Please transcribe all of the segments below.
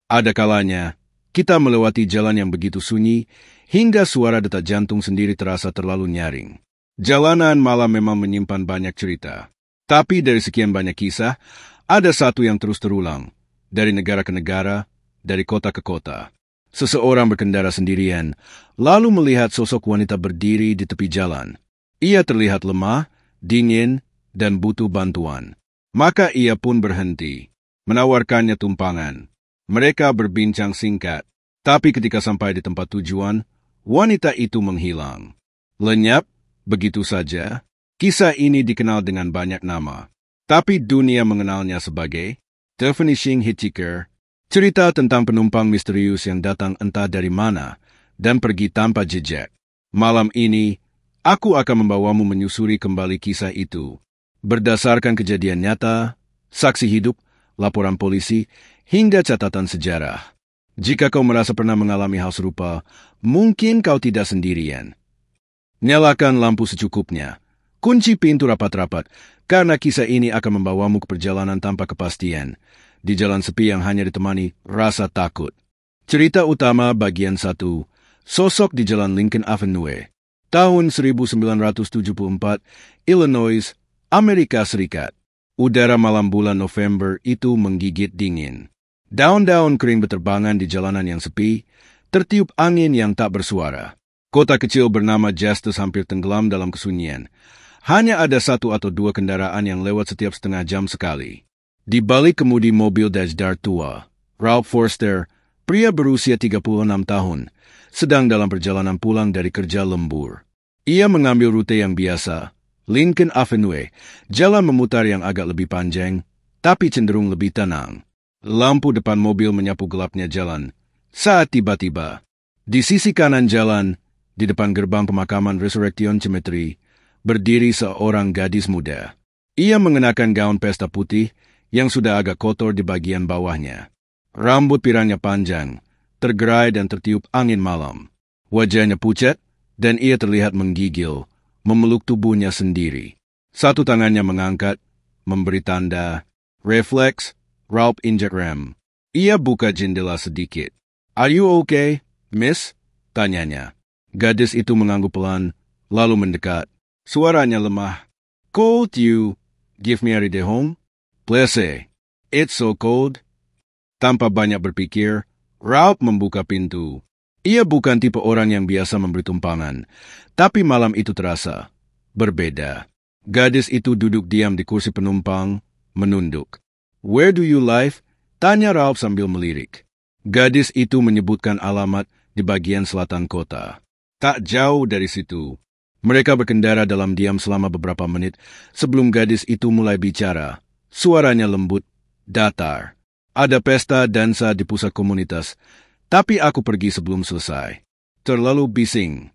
Ada kalanya, kita melewati jalan yang begitu sunyi, hingga suara detak jantung sendiri terasa terlalu nyaring. Jalanan malam memang menyimpan banyak cerita. Tapi dari sekian banyak kisah, ada satu yang terus terulang. Dari negara ke negara, dari kota ke kota. Seseorang berkendara sendirian, lalu melihat sosok wanita berdiri di tepi jalan. Ia terlihat lemah, dingin, dan butuh bantuan. Maka ia pun berhenti, menawarkannya tumpangan. Mereka berbincang singkat, tapi ketika sampai di tempat tujuan, wanita itu menghilang. Lenyap, begitu saja. Kisah ini dikenal dengan banyak nama, tapi dunia mengenalnya sebagai The Vanishing Hitchhiker, cerita tentang penumpang misterius yang datang entah dari mana dan pergi tanpa jejak. Malam ini, aku akan membawamu menyusuri kembali kisah itu, berdasarkan kejadian nyata, saksi hidup, laporan polisi, hingga catatan sejarah. Jika kau merasa pernah mengalami hal serupa, mungkin kau tidak sendirian. Nyalakan lampu secukupnya. Kunci pintu rapat-rapat, karena kisah ini akan membawamu ke perjalanan tanpa kepastian, di jalan sepi yang hanya ditemani rasa takut. Cerita utama bagian 1, sosok di Jalan Lincoln Avenue, tahun 1974, Illinois, Amerika Serikat. Udara malam bulan November itu menggigit dingin. Daun-daun kering berterbangan di jalanan yang sepi, tertiup angin yang tak bersuara. Kota kecil bernama Justus hampir tenggelam dalam kesunyian. Hanya ada 1 atau 2 kendaraan yang lewat setiap setengah jam sekali. Di balik kemudi mobil Dodge tua, Ralph Forster, pria berusia 36 tahun, sedang dalam perjalanan pulang dari kerja lembur. Ia mengambil rute yang biasa, Lincoln Avenue, jalan memutar yang agak lebih panjang, tapi cenderung lebih tenang. Lampu depan mobil menyapu gelapnya jalan. Saat tiba-tiba, di sisi kanan jalan, di depan gerbang pemakaman Resurrection Cemetery, berdiri seorang gadis muda. Ia mengenakan gaun pesta putih yang sudah agak kotor di bagian bawahnya. Rambut pirangnya panjang, tergerai dan tertiup angin malam. Wajahnya pucat, dan ia terlihat menggigil, memeluk tubuhnya sendiri. 1 tangannya mengangkat, memberi tanda, refleks, Ralph injek rem. Ia buka jendela sedikit. "Are you okay, miss?" tanyanya. Gadis itu mengangguk pelan, lalu mendekat. Suaranya lemah. "Cold you give me a ride home?" "Please, it's so cold." Tanpa banyak berpikir, Ralph membuka pintu. Ia bukan tipe orang yang biasa memberi tumpangan, tapi malam itu terasa berbeda. Gadis itu duduk diam di kursi penumpang, menunduk. "Where do you live?" tanya Ralph sambil melirik. Gadis itu menyebutkan alamat di bagian selatan kota. Tak jauh dari situ. Mereka berkendara dalam diam selama beberapa menit sebelum gadis itu mulai bicara. Suaranya lembut, datar. "Ada pesta dansa di pusat komunitas, tapi aku pergi sebelum selesai. Terlalu bising."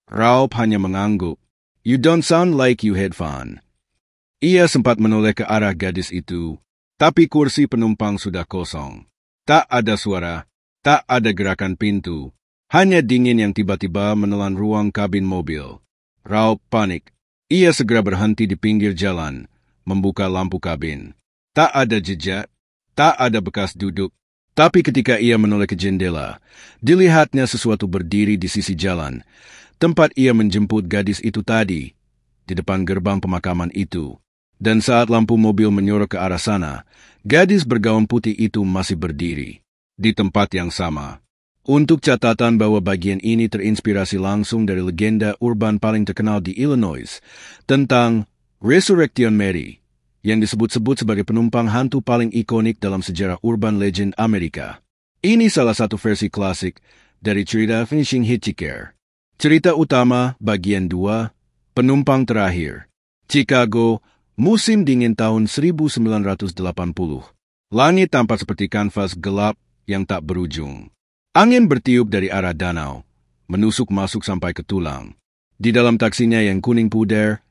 Ralph hanya mengangguk. "You don't sound like you had fun." Ia sempat menoleh ke arah gadis itu, tapi kursi penumpang sudah kosong. Tak ada suara, tak ada gerakan pintu. Hanya dingin yang tiba-tiba menelan ruang kabin mobil. Ralph panik. Ia segera berhenti di pinggir jalan, membuka lampu kabin. Tak ada jejak, tak ada bekas duduk. Tapi ketika ia menoleh ke jendela, dilihatnya sesuatu berdiri di sisi jalan, tempat ia menjemput gadis itu tadi, di depan gerbang pemakaman itu. Dan saat lampu mobil menyorot ke arah sana, gadis bergaun putih itu masih berdiri di tempat yang sama. Untuk catatan bahwa bagian ini terinspirasi langsung dari legenda urban paling terkenal di Illinois tentang Resurrection Mary, yang disebut-sebut sebagai penumpang hantu paling ikonik dalam sejarah urban legend Amerika. Ini salah satu versi klasik dari cerita Vanishing Hitchhiker. Cerita utama bagian 2, penumpang terakhir. Chicago, musim dingin tahun 1980. Langit tampak seperti kanvas gelap yang tak berujung. Angin bertiup dari arah danau, menusuk masuk sampai ke tulang. Di dalam taksinya yang kuning pudar,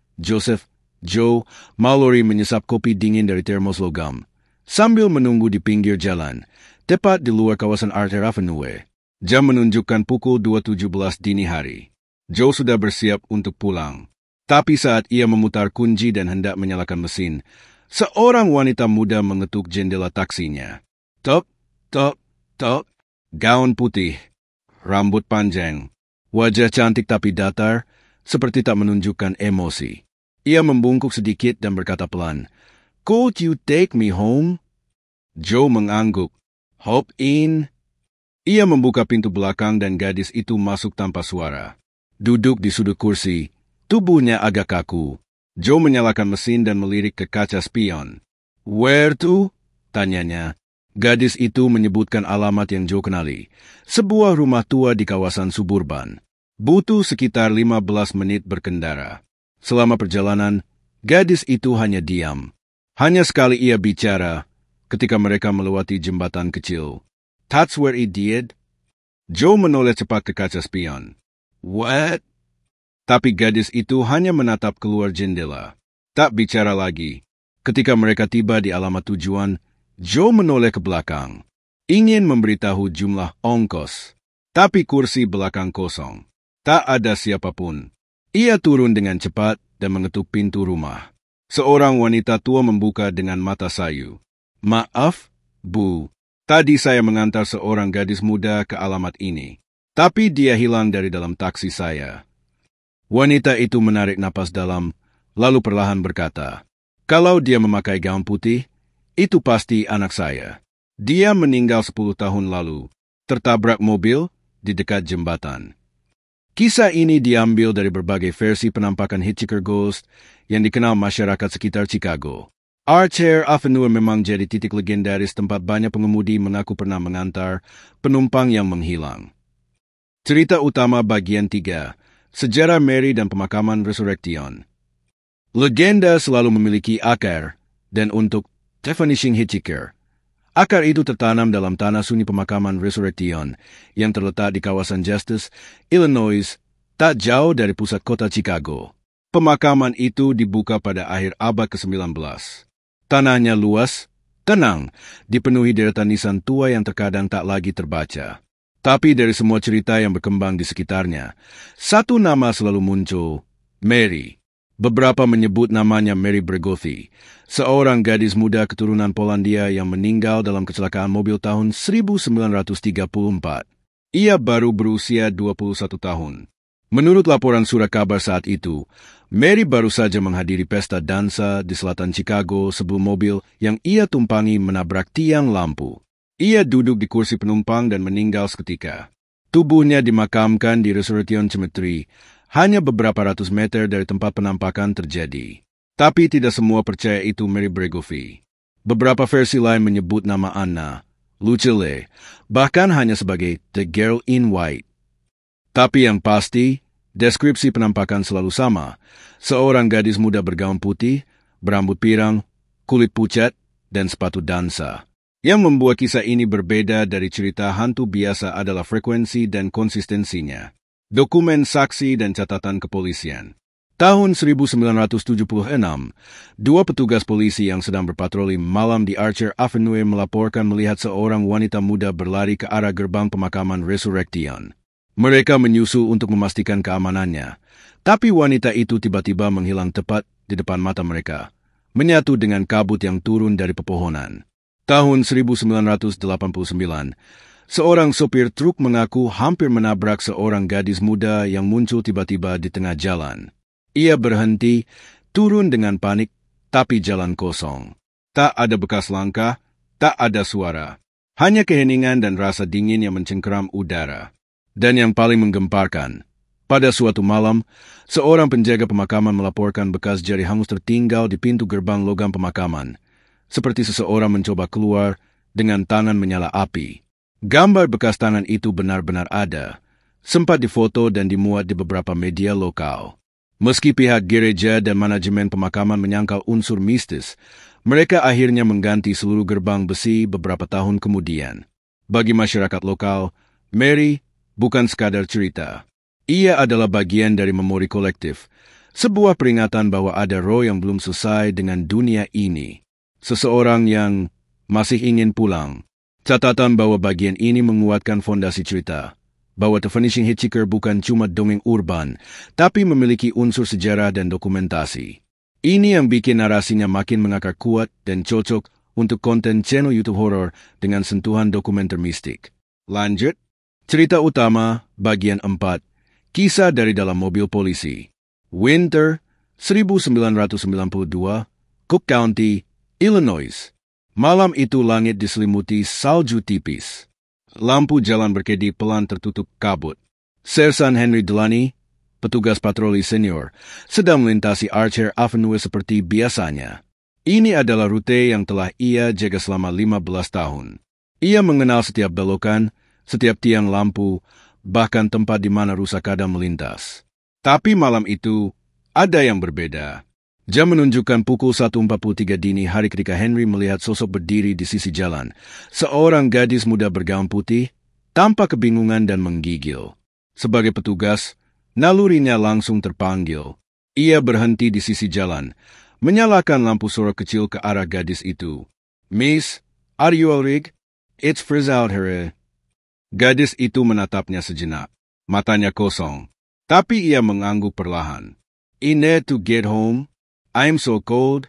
Joe Mallory menyesap kopi dingin dari termos logam, sambil menunggu di pinggir jalan, tepat di luar kawasan Arthur Avenue. Jam menunjukkan pukul 2.17 dini hari. Joe sudah bersiap untuk pulang. Tapi saat ia memutar kunci dan hendak menyalakan mesin, seorang wanita muda mengetuk jendela taksinya. "Tok, tok, Tok, gaun putih, rambut panjang, wajah cantik tapi datar, seperti tak menunjukkan emosi. Ia membungkuk sedikit dan berkata pelan, "Could you take me home?" Joe mengangguk. "Hop in." Ia membuka pintu belakang dan gadis itu masuk tanpa suara. Duduk di sudut kursi, tubuhnya agak kaku. Joe menyalakan mesin dan melirik ke kaca spion. "Where to?" tanyanya. Gadis itu menyebutkan alamat yang Joe kenali, sebuah rumah tua di kawasan suburban. Butuh sekitar 15 menit berkendara. Selama perjalanan, gadis itu hanya diam. Hanya sekali ia bicara ketika mereka melewati jembatan kecil. "That's where it did?" Joe menoleh cepat ke kaca spion. "What?" Tapi gadis itu hanya menatap keluar jendela. Tak bicara lagi. Ketika mereka tiba di alamat tujuan, Joe menoleh ke belakang. Ingin memberitahu jumlah ongkos. Tapi kursi belakang kosong. Tak ada siapapun. Ia turun dengan cepat dan mengetuk pintu rumah. Seorang wanita tua membuka dengan mata sayu. "Maaf, Bu. Tadi saya mengantar seorang gadis muda ke alamat ini. Tapi dia hilang dari dalam taksi saya." Wanita itu menarik napas dalam, lalu perlahan berkata, "Kalau dia memakai gaun putih, itu pasti anak saya. Dia meninggal 10 tahun lalu, tertabrak mobil di dekat jembatan." Kisah ini diambil dari berbagai versi penampakan Hitchhiker Ghost yang dikenal masyarakat sekitar Chicago. Archer Avenue memang jadi titik legendaris tempat banyak pengemudi mengaku pernah mengantar penumpang yang menghilang. Cerita utama bagian 3, Sejarah Mary dan Pemakaman Resurrection. Legenda selalu memiliki akar, dan untuk The Vanishing Hitchhiker, akar itu tertanam dalam tanah sunyi pemakaman Resurrection yang terletak di kawasan Justice, Illinois, tak jauh dari pusat kota Chicago. Pemakaman itu dibuka pada akhir abad ke-19. Tanahnya luas, tenang, dipenuhi deretan nisan tua yang terkadang tak lagi terbaca. Tapi dari semua cerita yang berkembang di sekitarnya, satu nama selalu muncul, Mary. Beberapa menyebut namanya Mary Bregothi, seorang gadis muda keturunan Polandia yang meninggal dalam kecelakaan mobil tahun 1934. Ia baru berusia 21 tahun. Menurut laporan surat kabar saat itu, Mary baru saja menghadiri pesta dansa di selatan Chicago sebelum mobil yang ia tumpangi menabrak tiang lampu. Ia duduk di kursi penumpang dan meninggal seketika. Tubuhnya dimakamkan di Resurrection Cemetery, hanya beberapa ratus meter dari tempat penampakan terjadi. Tapi tidak semua percaya itu Mary Bregothi. Beberapa versi lain menyebut nama Anna, Lucille, bahkan hanya sebagai The Girl in White. Tapi yang pasti, deskripsi penampakan selalu sama. Seorang gadis muda bergaun putih, berambut pirang, kulit pucat, dan sepatu dansa. Yang membuat kisah ini berbeda dari cerita hantu biasa adalah frekuensi dan konsistensinya. Dokumen saksi dan catatan kepolisian. Tahun 1976, dua petugas polisi yang sedang berpatroli malam di Archer Avenue melaporkan melihat seorang wanita muda berlari ke arah gerbang pemakaman Resurrection. Mereka menyusul untuk memastikan keamanannya, tapi wanita itu tiba-tiba menghilang tepat di depan mata mereka, menyatu dengan kabut yang turun dari pepohonan. Tahun 1989, seorang sopir truk mengaku hampir menabrak seorang gadis muda yang muncul tiba-tiba di tengah jalan. Ia berhenti, turun dengan panik, tapi jalan kosong. Tak ada bekas langkah, tak ada suara. Hanya keheningan dan rasa dingin yang mencengkeram udara. Dan yang paling menggemparkan, pada suatu malam, seorang penjaga pemakaman melaporkan bekas jari hangus tertinggal di pintu gerbang logam pemakaman. Seperti seseorang mencoba keluar dengan tangan menyala api. Gambar bekas tangan itu benar-benar ada, sempat difoto dan dimuat di beberapa media lokal. Meski pihak gereja dan manajemen pemakaman menyangkal unsur mistis, mereka akhirnya mengganti seluruh gerbang besi beberapa tahun kemudian. Bagi masyarakat lokal, Mary bukan sekadar cerita. Ia adalah bagian dari memori kolektif, sebuah peringatan bahwa ada roh yang belum selesai dengan dunia ini. Seseorang yang masih ingin pulang. Catatan bahwa bagian ini menguatkan fondasi cerita, bahwa The Vanishing Hitchhiker bukan cuma dongeng urban, tapi memiliki unsur sejarah dan dokumentasi. Ini yang bikin narasinya makin mengakar kuat dan cocok untuk konten channel YouTube horor dengan sentuhan dokumenter mistik. Lanjut, cerita utama bagian 4, kisah dari dalam mobil polisi. Winter 1992, Cook County, Illinois. Malam itu langit diselimuti salju tipis. Lampu jalan berkedip pelan tertutup kabut. Sersan Henry Delaney, petugas patroli senior, sedang melintasi Archer Avenue seperti biasanya. Ini adalah rute yang telah ia jaga selama 15 tahun. Ia mengenal setiap belokan, setiap tiang lampu, bahkan tempat di mana rusa kadang melintas. Tapi malam itu, ada yang berbeda. Jam menunjukkan pukul 1.43 dini hari ketika Henry melihat sosok berdiri di sisi jalan. Seorang gadis muda bergaun putih, tanpa kebingungan dan menggigil. Sebagai petugas, nalurinya langsung terpanggil. Ia berhenti di sisi jalan, menyalakan lampu sorot kecil ke arah gadis itu. "Miss, are you alright? It's freeze out here." Gadis itu menatapnya sejenak. Matanya kosong, tapi ia mengangguk perlahan. "I need to get home. I'm so cold."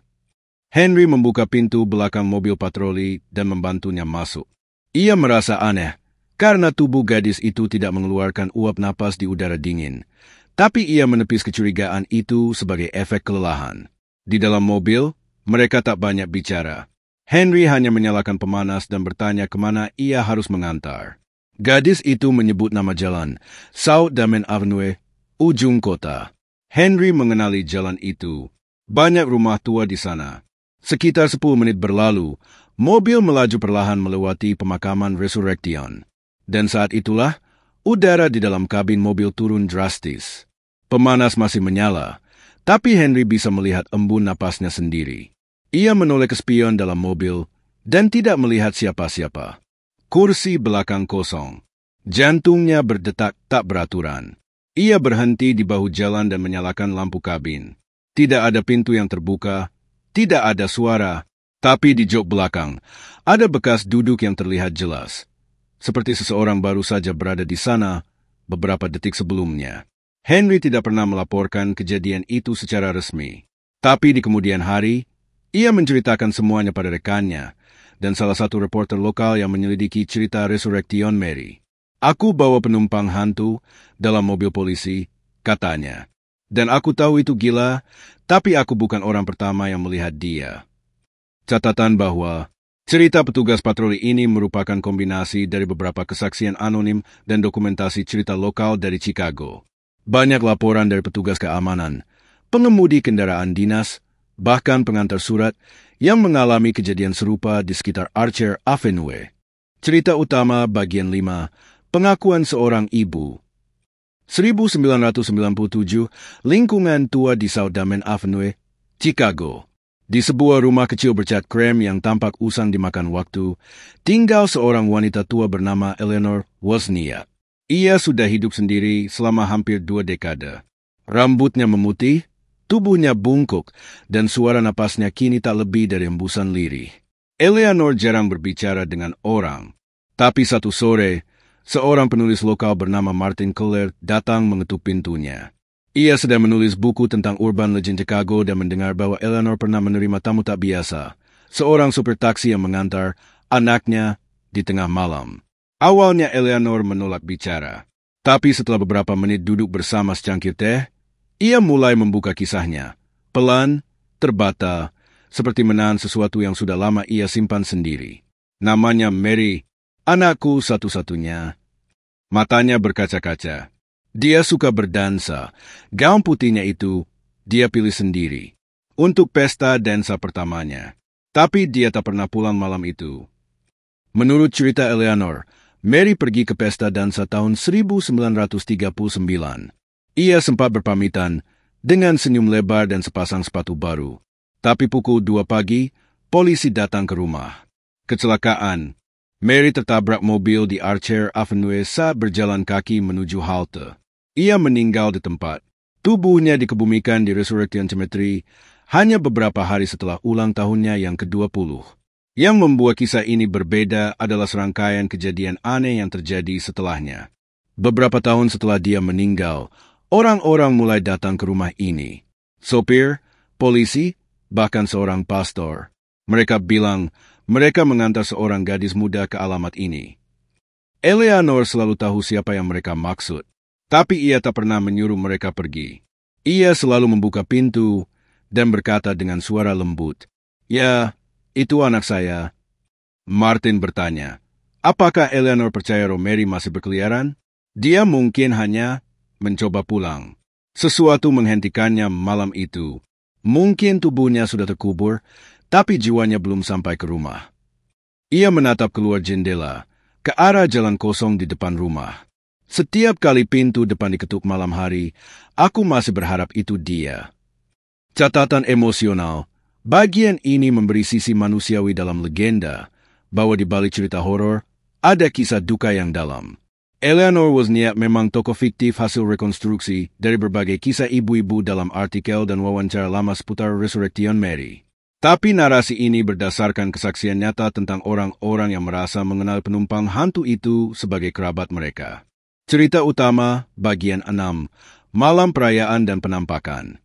Henry membuka pintu belakang mobil patroli dan membantunya masuk. Ia merasa aneh, karena tubuh gadis itu tidak mengeluarkan uap napas di udara dingin. Tapi ia menepis kecurigaan itu sebagai efek kelelahan. Di dalam mobil, mereka tak banyak bicara. Henry hanya menyalakan pemanas dan bertanya kemana ia harus mengantar. Gadis itu menyebut nama jalan, South Damen Avenue, ujung kota. Henry mengenali jalan itu. Banyak rumah tua di sana. Sekitar 10 menit berlalu, mobil melaju perlahan melewati pemakaman Resurrection. Dan saat itulah, udara di dalam kabin mobil turun drastis. Pemanas masih menyala, tapi Henry bisa melihat embun napasnya sendiri. Ia menoleh ke spion dalam mobil dan tidak melihat siapa-siapa. Kursi belakang kosong. Jantungnya berdetak tak beraturan. Ia berhenti di bahu jalan dan menyalakan lampu kabin. Tidak ada pintu yang terbuka, tidak ada suara, tapi di jok belakang ada bekas duduk yang terlihat jelas. Seperti seseorang baru saja berada di sana beberapa detik sebelumnya. Henry tidak pernah melaporkan kejadian itu secara resmi. Tapi di kemudian hari, ia menceritakan semuanya pada rekannya dan salah satu reporter lokal yang menyelidiki cerita Resurrection Mary. "Aku bawa penumpang hantu dalam mobil polisi," katanya. "Dan aku tahu itu gila, tapi aku bukan orang pertama yang melihat dia." Catatan bahwa cerita petugas patroli ini merupakan kombinasi dari beberapa kesaksian anonim dan dokumentasi cerita lokal dari Chicago. Banyak laporan dari petugas keamanan, pengemudi kendaraan dinas, bahkan pengantar surat yang mengalami kejadian serupa di sekitar Archer Avenue. Cerita utama bagian 5, pengakuan seorang ibu. 1997, lingkungan tua di South Damen Avenue, Chicago. Di sebuah rumah kecil bercat krem yang tampak usang dimakan waktu, tinggal seorang wanita tua bernama Eleanor Wozniak. Ia sudah hidup sendiri selama hampir 2 dekade. Rambutnya memutih, tubuhnya bungkuk, dan suara napasnya kini tak lebih dari hembusan lirih. Eleanor jarang berbicara dengan orang, tapi satu sore, seorang penulis lokal bernama Martin Keller datang mengetuk pintunya. Ia sedang menulis buku tentang urban legend Chicago dan mendengar bahwa Eleanor pernah menerima tamu tak biasa, seorang supir taksi yang mengantar anaknya di tengah malam. Awalnya Eleanor menolak bicara, tapi setelah beberapa menit duduk bersama secangkir teh, ia mulai membuka kisahnya, pelan, terbata, seperti menahan sesuatu yang sudah lama ia simpan sendiri. Namanya Mary, anakku satu-satunya. Matanya berkaca-kaca. Dia suka berdansa. Gaun putihnya itu, dia pilih sendiri. Untuk pesta dansa pertamanya. Tapi dia tak pernah pulang malam itu. Menurut cerita Eleanor, Mary pergi ke pesta dansa tahun 1939. Ia sempat berpamitan dengan senyum lebar dan sepasang sepatu baru. Tapi pukul 2 pagi, polisi datang ke rumah. Kecelakaan. Mary tertabrak mobil di Archer Avenue saat berjalan kaki menuju halte. Ia meninggal di tempat. Tubuhnya dikebumikan di Resurrection Cemetery hanya beberapa hari setelah ulang tahunnya yang ke-20. Yang membuat kisah ini berbeda adalah serangkaian kejadian aneh yang terjadi setelahnya. Beberapa tahun setelah dia meninggal, orang-orang mulai datang ke rumah ini. Sopir, polisi, bahkan seorang pastor. Mereka bilang Mereka mengantar seorang gadis muda ke alamat ini. Eleanor selalu tahu siapa yang mereka maksud, tapi ia tak pernah menyuruh mereka pergi. Ia selalu membuka pintu dan berkata dengan suara lembut, "Ya, itu anak saya." Martin bertanya, apakah Eleanor percaya Rosemary masih berkeliaran? Dia mungkin hanya mencoba pulang. Sesuatu menghentikannya malam itu. Mungkin tubuhnya sudah terkubur, tapi jiwanya belum sampai ke rumah. Ia menatap keluar jendela, ke arah jalan kosong di depan rumah. Setiap kali pintu depan diketuk malam hari, aku masih berharap itu dia. Catatan emosional, bagian ini memberi sisi manusiawi dalam legenda, bahwa di balik cerita horor, ada kisah duka yang dalam. Eleanor Wozniak memang tokoh fiktif hasil rekonstruksi dari berbagai kisah ibu-ibu dalam artikel dan wawancara lama seputar Resurrection Mary. Tapi narasi ini berdasarkan kesaksian nyata tentang orang-orang yang merasa mengenal penumpang hantu itu sebagai kerabat mereka. Cerita utama, bagian 6, Malam Perayaan dan Penampakan.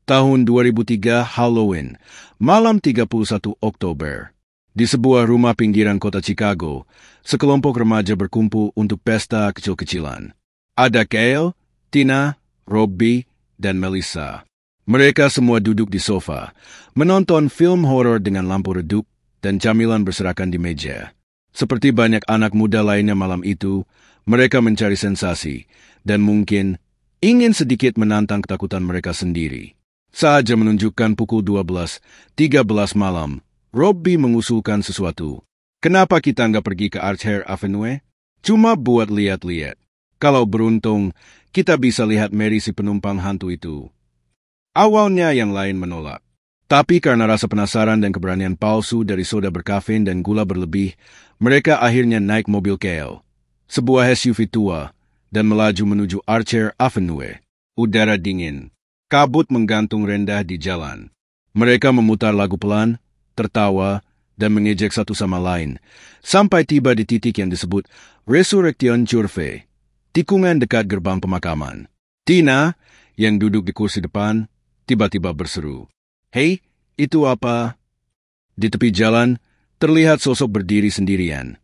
Tahun 2003 Halloween, malam 31 Oktober. Di sebuah rumah pinggiran kota Chicago, sekelompok remaja berkumpul untuk pesta kecil-kecilan. Ada Kyle, Tina, Robbie, dan Melissa. Mereka semua duduk di sofa, menonton film horor dengan lampu redup dan camilan berserakan di meja. Seperti banyak anak muda lainnya malam itu, mereka mencari sensasi dan mungkin ingin sedikit menantang ketakutan mereka sendiri. Saat jam menunjukkan pukul 12.13 malam, Robbie mengusulkan sesuatu. Kenapa kita nggak pergi ke Archer Avenue? Cuma buat lihat-lihat. Kalau beruntung, kita bisa lihat Mary si penumpang hantu itu. Awalnya yang lain menolak. Tapi karena rasa penasaran dan keberanian palsu dari soda berkafein dan gula berlebih, mereka akhirnya naik mobil Kale, sebuah SUV tua, dan melaju menuju Archer Avenue. Udara dingin. Kabut menggantung rendah di jalan. Mereka memutar lagu pelan, tertawa, dan mengejek satu sama lain, sampai tiba di titik yang disebut Resurrection Curve, tikungan dekat gerbang pemakaman. Tina, yang duduk di kursi depan, tiba-tiba berseru, "Hei, itu apa?" Di tepi jalan, terlihat sosok berdiri sendirian,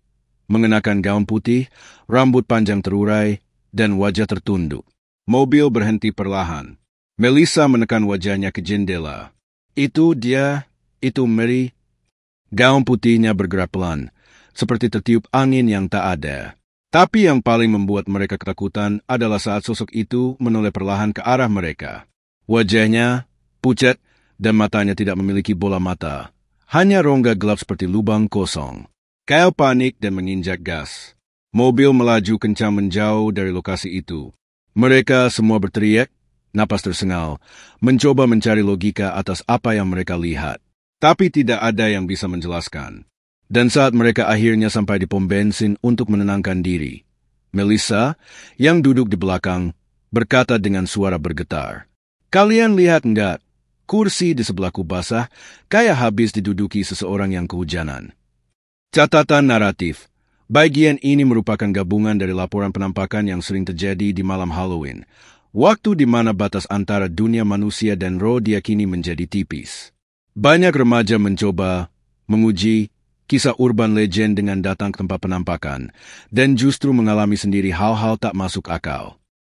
mengenakan gaun putih, rambut panjang terurai, dan wajah tertunduk. Mobil berhenti perlahan. Melissa menekan wajahnya ke jendela. "Itu dia. Itu Mary." Gaun putihnya bergerak pelan, seperti tertiup angin yang tak ada. Tapi yang paling membuat mereka ketakutan adalah saat sosok itu menoleh perlahan ke arah mereka. Wajahnya pucat dan matanya tidak memiliki bola mata. Hanya rongga gelap seperti lubang kosong. Kyle panik dan menginjak gas. Mobil melaju kencang menjauh dari lokasi itu. Mereka semua berteriak, napas tersengal, mencoba mencari logika atas apa yang mereka lihat. Tapi tidak ada yang bisa menjelaskan. Dan saat mereka akhirnya sampai di pom bensin untuk menenangkan diri, Melissa, yang duduk di belakang, berkata dengan suara bergetar, "Kalian lihat enggak? Kursi di sebelahku basah, kayak habis diduduki seseorang yang kehujanan." Catatan naratif. Bagian ini merupakan gabungan dari laporan penampakan yang sering terjadi di malam Halloween, waktu di mana batas antara dunia manusia dan roh diyakini menjadi tipis. Banyak remaja mencoba menguji kisah urban legend dengan datang ke tempat penampakan, dan justru mengalami sendiri hal-hal tak masuk akal.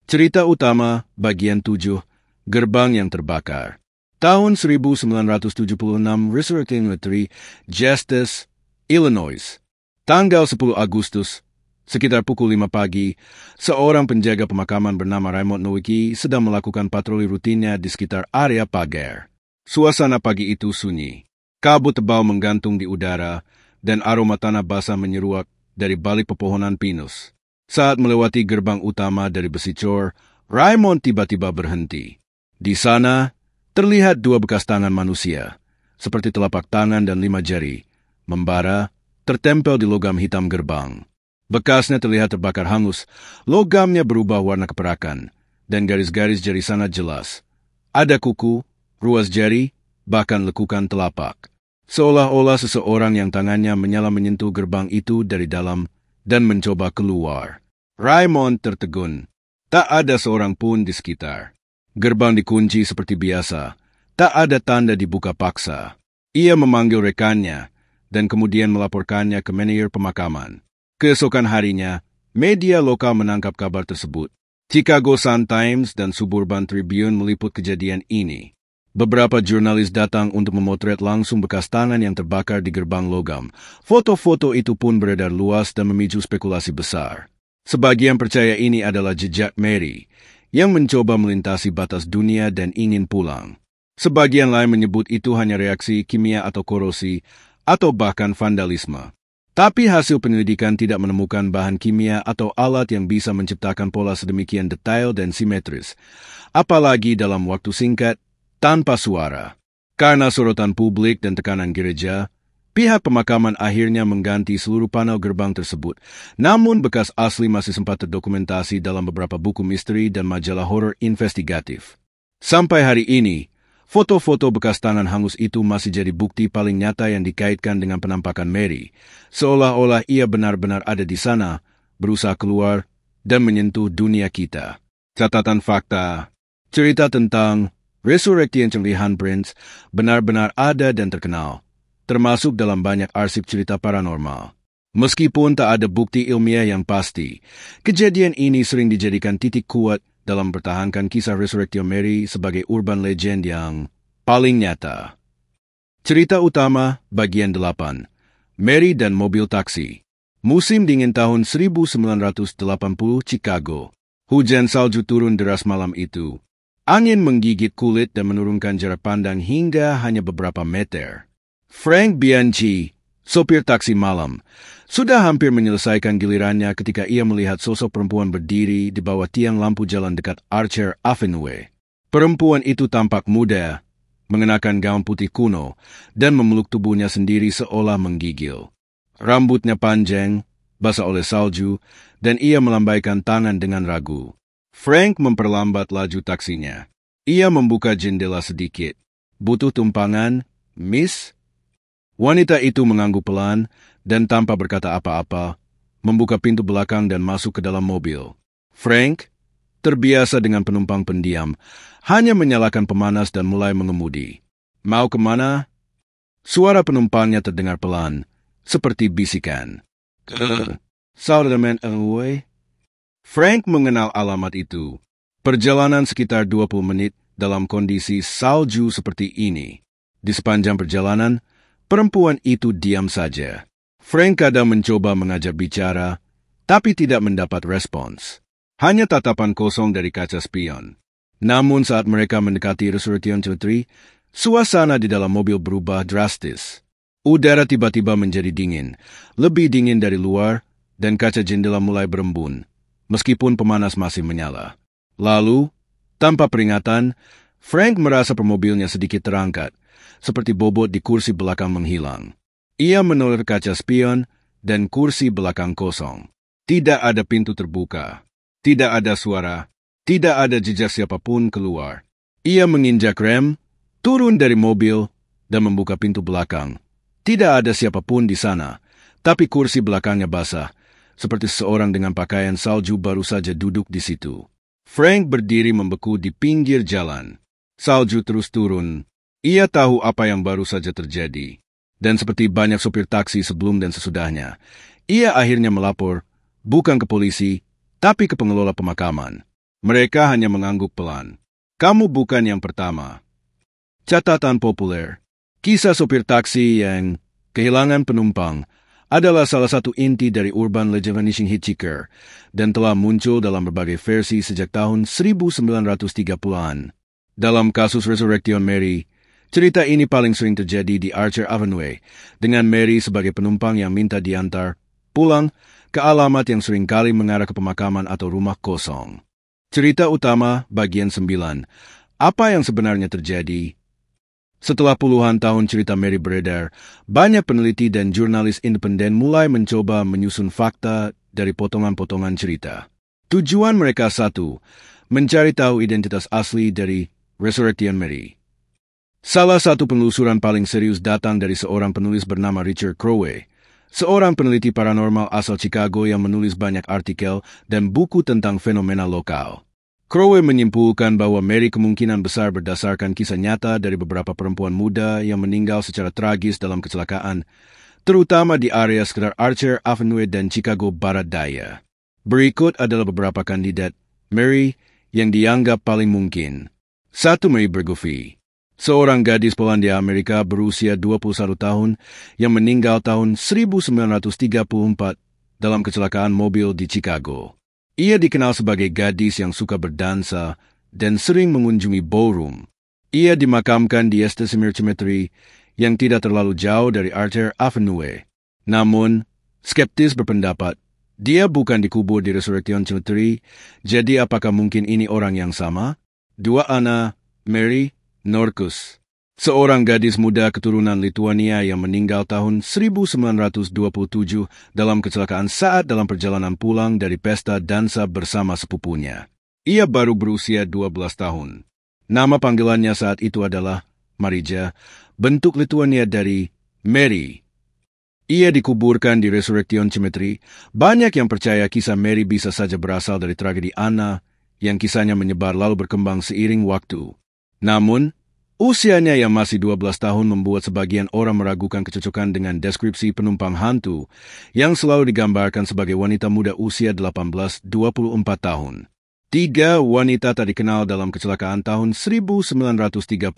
Cerita utama, bagian 7, Gerbang yang Terbakar. Tahun 1976, Resurrection Mary, Justice, Illinois. Tanggal 10 Agustus, sekitar pukul 5 pagi, seorang penjaga pemakaman bernama Raymond Nowicki sedang melakukan patroli rutinnya di sekitar area pagar. Suasana pagi itu sunyi. Kabut tebal menggantung di udara, dan aroma tanah basah menyeruak dari balik pepohonan pinus. Saat melewati gerbang utama dari besi cor, Raymond tiba-tiba berhenti. Di sana, terlihat 2 bekas tangan manusia, seperti telapak tangan dan 5 jari, membara, tertempel di logam hitam gerbang. Bekasnya terlihat terbakar hangus, logamnya berubah warna keperakan, dan garis-garis jari sangat jelas. Ada kuku, ruas jari, bahkan lekukan telapak. Seolah-olah seseorang yang tangannya menyala menyentuh gerbang itu dari dalam dan mencoba keluar. Raymond tertegun. Tak ada seorang pun di sekitar. Gerbang dikunci seperti biasa. Tak ada tanda dibuka paksa. Ia memanggil rekannya, dan kemudian melaporkannya ke manajer pemakaman. Keesokan harinya, media lokal menangkap kabar tersebut. Chicago Sun-Times dan Suburban Tribune meliput kejadian ini. Beberapa jurnalis datang untuk memotret langsung bekas tangan yang terbakar di gerbang logam. Foto-foto itu pun beredar luas dan memicu spekulasi besar. Sebagian percaya ini adalah jejak Mary, yang mencoba melintasi batas dunia dan ingin pulang. Sebagian lain menyebut itu hanya reaksi kimia atau korosi, atau bahkan vandalisme. Tapi hasil penyelidikan tidak menemukan bahan kimia atau alat yang bisa menciptakan pola sedemikian detail dan simetris, apalagi dalam waktu singkat, tanpa suara. Karena sorotan publik dan tekanan gereja, pihak pemakaman akhirnya mengganti seluruh panel gerbang tersebut, namun bekas asli masih sempat terdokumentasi dalam beberapa buku misteri dan majalah horor investigatif. Sampai hari ini, foto-foto bekas tangan hangus itu masih jadi bukti paling nyata yang dikaitkan dengan penampakan Mary, seolah-olah ia benar-benar ada di sana, berusaha keluar, dan menyentuh dunia kita. Catatan fakta, cerita tentang Resurrection Handprints benar-benar ada dan terkenal, termasuk dalam banyak arsip cerita paranormal. Meskipun tak ada bukti ilmiah yang pasti, kejadian ini sering dijadikan titik kuat dalam mempertahankan kisah Resurrection Mary sebagai urban legend yang paling nyata. Cerita utama bagian 8. Mary dan mobil taksi. Musim dingin tahun 1980 Chicago. Hujan salju turun deras malam itu. Angin menggigit kulit dan menurunkan jarak pandang hingga hanya beberapa meter. Frank Bianchi, sopir taksi malam, sudah hampir menyelesaikan gilirannya ketika ia melihat sosok perempuan berdiri di bawah tiang lampu jalan dekat Archer Avenue. Perempuan itu tampak muda, mengenakan gaun putih kuno, dan memeluk tubuhnya sendiri seolah menggigil. Rambutnya panjang, basah oleh salju, dan ia melambaikan tangan dengan ragu. Frank memperlambat laju taksinya. Ia membuka jendela sedikit. Butuh tumpangan, Miss? Wanita itu mengangguk pelan dan tanpa berkata apa-apa, membuka pintu belakang dan masuk ke dalam mobil. Frank, terbiasa dengan penumpang pendiam, hanya menyalakan pemanas dan mulai mengemudi. Mau kemana? Suara penumpangnya terdengar pelan, seperti bisikan. Saudarman away? Frank mengenal alamat itu. Perjalanan sekitar 20 menit dalam kondisi salju seperti ini. Di sepanjang perjalanan, perempuan itu diam saja. Frank kadang mencoba mengajak bicara, tapi tidak mendapat respons. Hanya tatapan kosong dari kaca spion. Namun saat mereka mendekati Resurrection Tree, suasana di dalam mobil berubah drastis. Udara tiba-tiba menjadi dingin, lebih dingin dari luar, dan kaca jendela mulai berembun, meskipun pemanas masih menyala. Lalu, tanpa peringatan, Frank merasa permobilnya sedikit terangkat, seperti bobot di kursi belakang menghilang. Ia menoleh kaca spion dan kursi belakang kosong. Tidak ada pintu terbuka. Tidak ada suara. Tidak ada jejak siapapun keluar. Ia menginjak rem, turun dari mobil, dan membuka pintu belakang. Tidak ada siapapun di sana, tapi kursi belakangnya basah, seperti seorang dengan pakaian salju baru saja duduk di situ. Frank berdiri membeku di pinggir jalan. Salju terus turun. Ia tahu apa yang baru saja terjadi. Dan seperti banyak sopir taksi sebelum dan sesudahnya, ia akhirnya melapor, bukan ke polisi, tapi ke pengelola pemakaman. Mereka hanya mengangguk pelan. Kamu bukan yang pertama. Catatan populer. Kisah sopir taksi yang kehilangan penumpang adalah salah satu inti dari urban legend Vanishing Hitchhiker dan telah muncul dalam berbagai versi sejak tahun 1930-an. Dalam kasus Resurrection Mary, cerita ini paling sering terjadi di Archer Avenue, dengan Mary sebagai penumpang yang minta diantar pulang ke alamat yang seringkali mengarah ke pemakaman atau rumah kosong. Cerita utama bagian 9. Apa yang sebenarnya terjadi? Setelah puluhan tahun cerita Mary beredar, banyak peneliti dan jurnalis independen mulai mencoba menyusun fakta dari potongan-potongan cerita. Tujuan mereka satu, mencari tahu identitas asli dari Resurrection Mary. Salah satu penelusuran paling serius datang dari seorang penulis bernama Richard Crowe, seorang peneliti paranormal asal Chicago yang menulis banyak artikel dan buku tentang fenomena lokal. Crowe menyimpulkan bahwa Mary kemungkinan besar berdasarkan kisah nyata dari beberapa perempuan muda yang meninggal secara tragis dalam kecelakaan, terutama di area sekitar Archer Avenue dan Chicago Barat Daya. Berikut adalah beberapa kandidat Mary yang dianggap paling mungkin. 1. Mary Bergoffy, seorang gadis Polandia Amerika berusia 21 tahun yang meninggal tahun 1934 dalam kecelakaan mobil di Chicago. Ia dikenal sebagai gadis yang suka berdansa dan sering mengunjungi ballroom. Ia dimakamkan di Estesimir Cemetery yang tidak terlalu jauh dari Archer Avenue. Namun, skeptis berpendapat, dia bukan dikubur di Resurrection Cemetery, jadi apakah mungkin ini orang yang sama? 2. Anna Mary Norkus, seorang gadis muda keturunan Lituania yang meninggal tahun 1927 dalam kecelakaan saat dalam perjalanan pulang dari pesta dansa bersama sepupunya. Ia baru berusia 12 tahun. Nama panggilannya saat itu adalah Marija, bentuk Lituania dari Mary. Ia dikuburkan di Resurrection Cemetery. Banyak yang percaya kisah Mary bisa saja berasal dari tragedi Anna, yang kisahnya menyebar lalu berkembang seiring waktu. Namun, usianya yang masih 12 tahun membuat sebagian orang meragukan kecocokan dengan deskripsi penumpang hantu yang selalu digambarkan sebagai wanita muda usia 18-24 tahun. 3 wanita tak dikenal dalam kecelakaan tahun 1939.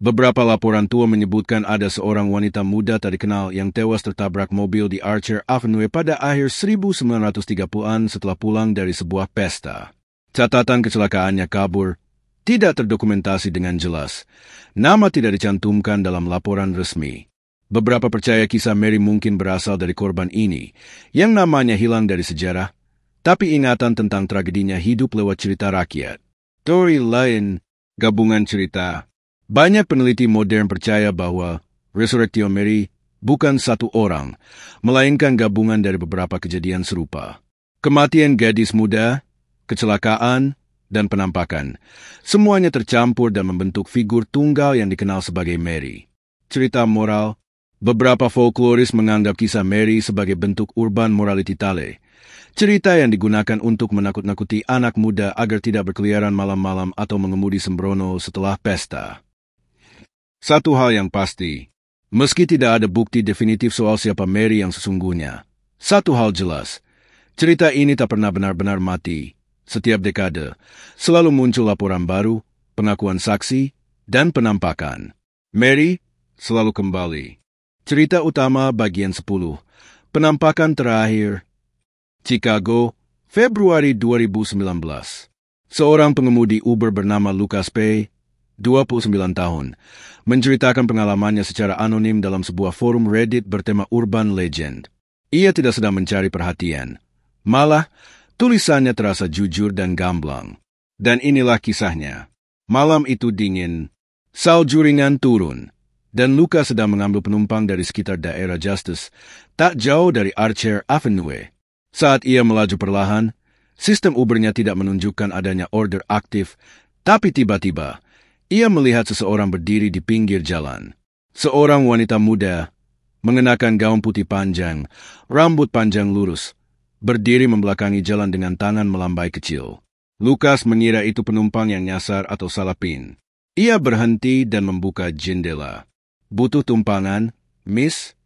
Beberapa laporan tua menyebutkan ada seorang wanita muda tak dikenal yang tewas tertabrak mobil di Archer Avenue pada akhir 1930-an setelah pulang dari sebuah pesta. Catatan kecelakaannya kabur, tidak terdokumentasi dengan jelas. Nama tidak dicantumkan dalam laporan resmi. Beberapa percaya kisah Mary mungkin berasal dari korban ini, yang namanya hilang dari sejarah, tapi ingatan tentang tragedinya hidup lewat cerita rakyat. Teori lain, gabungan cerita. Banyak peneliti modern percaya bahwa Resurrection Mary bukan satu orang, melainkan gabungan dari beberapa kejadian serupa. Kematian gadis muda, kecelakaan, dan penampakan. Semuanya tercampur dan membentuk figur tunggal yang dikenal sebagai Mary. Cerita moral, beberapa folkloris menganggap kisah Mary sebagai bentuk urban morality tale. Cerita yang digunakan untuk menakut-nakuti anak muda agar tidak berkeliaran malam-malam atau mengemudi sembrono setelah pesta. Satu hal yang pasti, meski tidak ada bukti definitif soal siapa Mary yang sesungguhnya, satu hal jelas, cerita ini tak pernah benar-benar mati. Setiap dekade, selalu muncul laporan baru, pengakuan saksi, dan penampakan. Mary selalu kembali. Cerita utama bagian 10. Penampakan terakhir. Chicago, Februari 2019. Seorang pengemudi Uber bernama Lucas P., 29 tahun, menceritakan pengalamannya secara anonim dalam sebuah forum Reddit bertema Urban Legend. Ia tidak sedang mencari perhatian. Malah, tulisannya terasa jujur dan gamblang. Dan inilah kisahnya. Malam itu dingin, salju ringan turun, dan Lucas sedang mengambil penumpang dari sekitar daerah Justice, tak jauh dari Archer Avenue. Saat ia melaju perlahan, sistem Ubernya tidak menunjukkan adanya order aktif, tapi tiba-tiba, ia melihat seseorang berdiri di pinggir jalan. Seorang wanita muda, mengenakan gaun putih panjang, rambut panjang lurus, berdiri membelakangi jalan dengan tangan melambai kecil. Lucas mengira itu penumpang yang nyasar atau salah pin. Ia berhenti dan membuka jendela. Butuh tumpangan, Miss?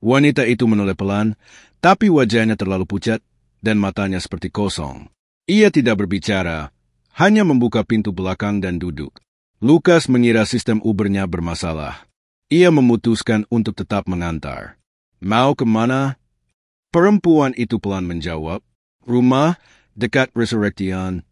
Wanita itu menoleh pelan, tapi wajahnya terlalu pucat dan matanya seperti kosong. Ia tidak berbicara, hanya membuka pintu belakang dan duduk. Lucas mengira sistem Ubernya bermasalah. Ia memutuskan untuk tetap mengantar. Mau kemana? Perempuan itu pelan menjawab, rumah dekat Resurrection.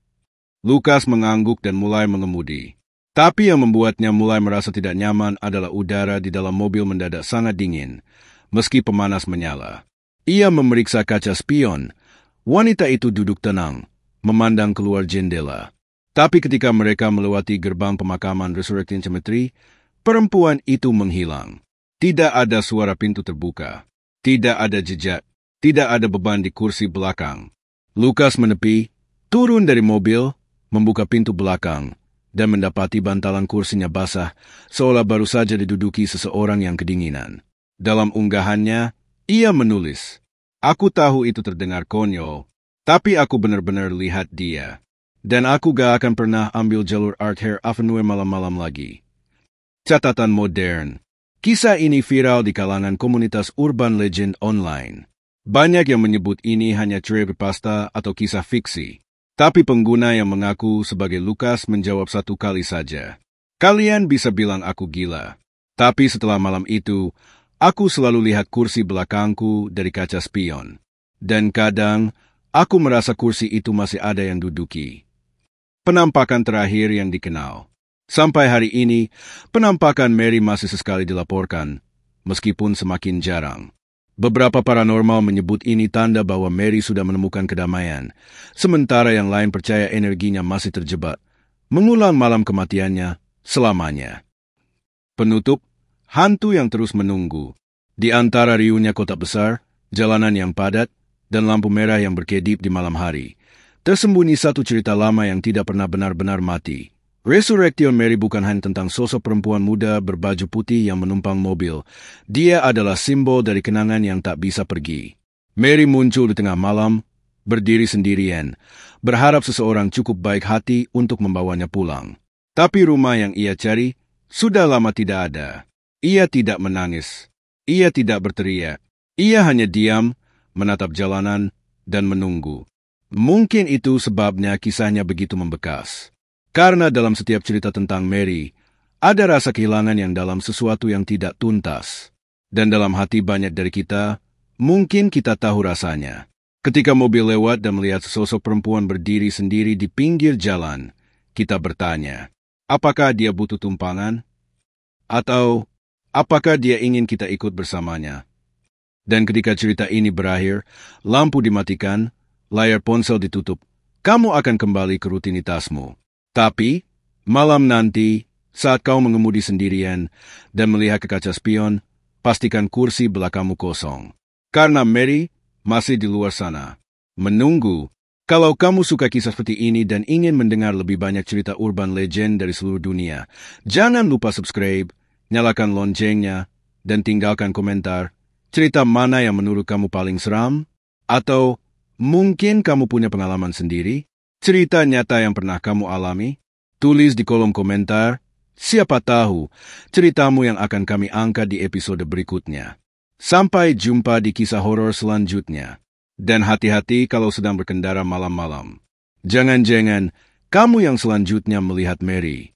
Lucas mengangguk dan mulai mengemudi. Tapi yang membuatnya mulai merasa tidak nyaman adalah udara di dalam mobil mendadak sangat dingin, meski pemanas menyala. Ia memeriksa kaca spion. Wanita itu duduk tenang, memandang keluar jendela. Tapi ketika mereka melewati gerbang pemakaman Resurrection Cemetery, perempuan itu menghilang. Tidak ada suara pintu terbuka. Tidak ada jejak. Tidak ada beban di kursi belakang. Lucas menepi, turun dari mobil, membuka pintu belakang, dan mendapati bantalan kursinya basah, seolah baru saja diduduki seseorang yang kedinginan. Dalam unggahannya, ia menulis, "Aku tahu itu terdengar konyol, tapi aku benar-benar lihat dia. Dan aku gak akan pernah ambil jalur Archer Avenue malam-malam lagi." Catatan modern. Kisah ini viral di kalangan komunitas urban legend online. Banyak yang menyebut ini hanya creepypasta atau kisah fiksi. Tapi pengguna yang mengaku sebagai Lukas menjawab satu kali saja. Kalian bisa bilang aku gila. Tapi setelah malam itu, aku selalu lihat kursi belakangku dari kaca spion. Dan kadang, aku merasa kursi itu masih ada yang duduki. Penampakan terakhir yang dikenal. Sampai hari ini, penampakan Mary masih sesekali dilaporkan, meskipun semakin jarang. Beberapa paranormal menyebut ini tanda bahwa Mary sudah menemukan kedamaian, sementara yang lain percaya energinya masih terjebak, mengulang malam kematiannya selamanya. Penutup, hantu yang terus menunggu. Di antara riuhnya kota besar, jalanan yang padat, dan lampu merah yang berkedip di malam hari, tersembunyi satu cerita lama yang tidak pernah benar-benar mati. Resurrection Mary bukan hanya tentang sosok perempuan muda berbaju putih yang menumpang mobil. Dia adalah simbol dari kenangan yang tak bisa pergi. Mary muncul di tengah malam, berdiri sendirian, berharap seseorang cukup baik hati untuk membawanya pulang. Tapi rumah yang ia cari sudah lama tidak ada. Ia tidak menangis. Ia tidak berteriak. Ia hanya diam, menatap jalanan, dan menunggu. Mungkin itu sebabnya kisahnya begitu membekas. Karena dalam setiap cerita tentang Mary, ada rasa kehilangan yang dalam sesuatu yang tidak tuntas. Dan dalam hati banyak dari kita, mungkin kita tahu rasanya. Ketika mobil lewat dan melihat sesosok perempuan berdiri sendiri di pinggir jalan, kita bertanya, apakah dia butuh tumpangan? Atau, apakah dia ingin kita ikut bersamanya? Dan ketika cerita ini berakhir, lampu dimatikan, layar ponsel ditutup, kamu akan kembali ke rutinitasmu. Tapi, malam nanti, saat kau mengemudi sendirian dan melihat ke kaca spion, pastikan kursi belakangmu kosong. Karena Mary masih di luar sana, menunggu. Kalau kamu suka kisah seperti ini dan ingin mendengar lebih banyak cerita urban legend dari seluruh dunia, jangan lupa subscribe, nyalakan loncengnya, dan tinggalkan komentar. Cerita mana yang menurut kamu paling seram? Atau mungkin kamu punya pengalaman sendiri? Cerita nyata yang pernah kamu alami? Tulis di kolom komentar. Siapa tahu ceritamu yang akan kami angkat di episode berikutnya. Sampai jumpa di kisah horor selanjutnya. Dan hati-hati kalau sedang berkendara malam-malam. Jangan-jangan kamu yang selanjutnya melihat Mary.